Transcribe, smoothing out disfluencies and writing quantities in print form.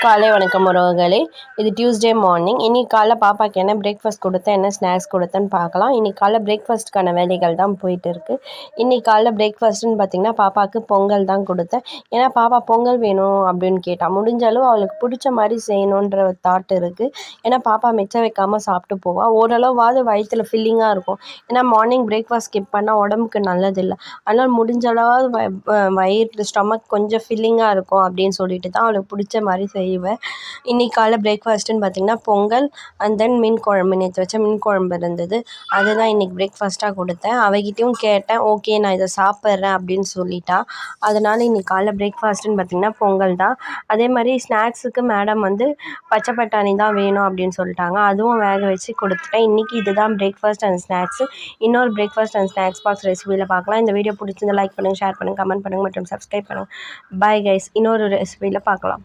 காலை வணக்கம் உறவுகளே. இது டியூஸ்டே மார்னிங். இன்னைக்கு காலைல பாப்பாக்கு என்ன பிரேக்ஃபாஸ்ட் கொடுத்தேன், என்ன ஸ்நாக்ஸ் கொடுத்தேன்னு பார்க்கலாம். இன்னைக்கு காலைல பிரேக்ஃபாஸ்ட்டுக்கான வேலைகள் தான் போயிட்டு இருக்குது. இன்னைக்கு காலைல பிரேக்ஃபாஸ்ட்டுன்னு பார்த்தீங்கன்னா பாப்பாவுக்கு பொங்கல் தான் கொடுத்தேன். ஏன்னா பாப்பா பொங்கல் வேணும் அப்படின்னு கேட்டால், முடிஞ்ச அளவு அவளுக்கு பிடிச்ச மாதிரி செய்யணுன்ற ஒரு தாட் இருக்குது. ஏன்னா பாப்பா மிச்சம் வைக்காமல் சாப்பிட்டு போவாள். ஓரளவாவது வயிற்றில் ஃபில்லிங்காக இருக்கும். ஏன்னா மார்னிங் பிரேக்ஃபாஸ்ட் ஸ்கிப் பண்ணால் உடம்புக்கு நல்லதில்லை. அதனால் முடிஞ்ச அளவாவது வயிறு ஸ்டொமக் கொஞ்சம் ஃபில்லிங்காக இருக்கும் அப்படின்னு சொல்லிட்டு தான் அவளுக்கு பிடிச்ச மாதிரி செய்வேன். இன்றைக்கி காலைல பிரேக்ஃபாஸ்ட்டுன்னு பார்த்திங்கன்னா பொங்கல் அண்ட் தென் மீன் குழம்பு, நேற்று வச்ச மீன் குழம்பு இருந்தது. அதுதான் இன்றைக்கி பிரேக்ஃபாஸ்ட்டாக கொடுத்தேன். அவகிட்டையும் கேட்டேன், ஓகே நான் இதை சாப்பிட்றேன் அப்படின்னு சொல்லிட்டா. அதனால் இன்றைக்கி காலைல பிரேக்ஃபாஸ்ட்டுன்னு பார்த்திங்கன்னா பொங்கல் தான். அதே மாதிரி ஸ்நாக்ஸுக்கு மேடம் வந்து பச்சை பட்டாணி தான் வேணும் அப்படின்னு சொல்லிட்டாங்க. அதுவும் வேக வச்சு கொடுத்துட்டேன். இன்றைக்கி இதுதான் பிரேக்ஃபாஸ்ட் அண்ட் ஸ்நாக்ஸு. இன்னொரு பிரேக்ஃபாஸ்ட் அண்ட் ஸ்நாக்ஸ் பாக்ஸ் ரெசிபியில் பார்க்கலாம். இந்த வீடியோ பிடிச்சிருந்தா லைக் பண்ணுங்கள், ஷேர் பண்ணுங்கள், கமெண்ட் பண்ணுங்கள் மற்றும் சப்ஸ்கிரைப் பண்ணுங்கள். Bye guys. இன்னொரு ரெசிபியில் பார்க்கலாம்.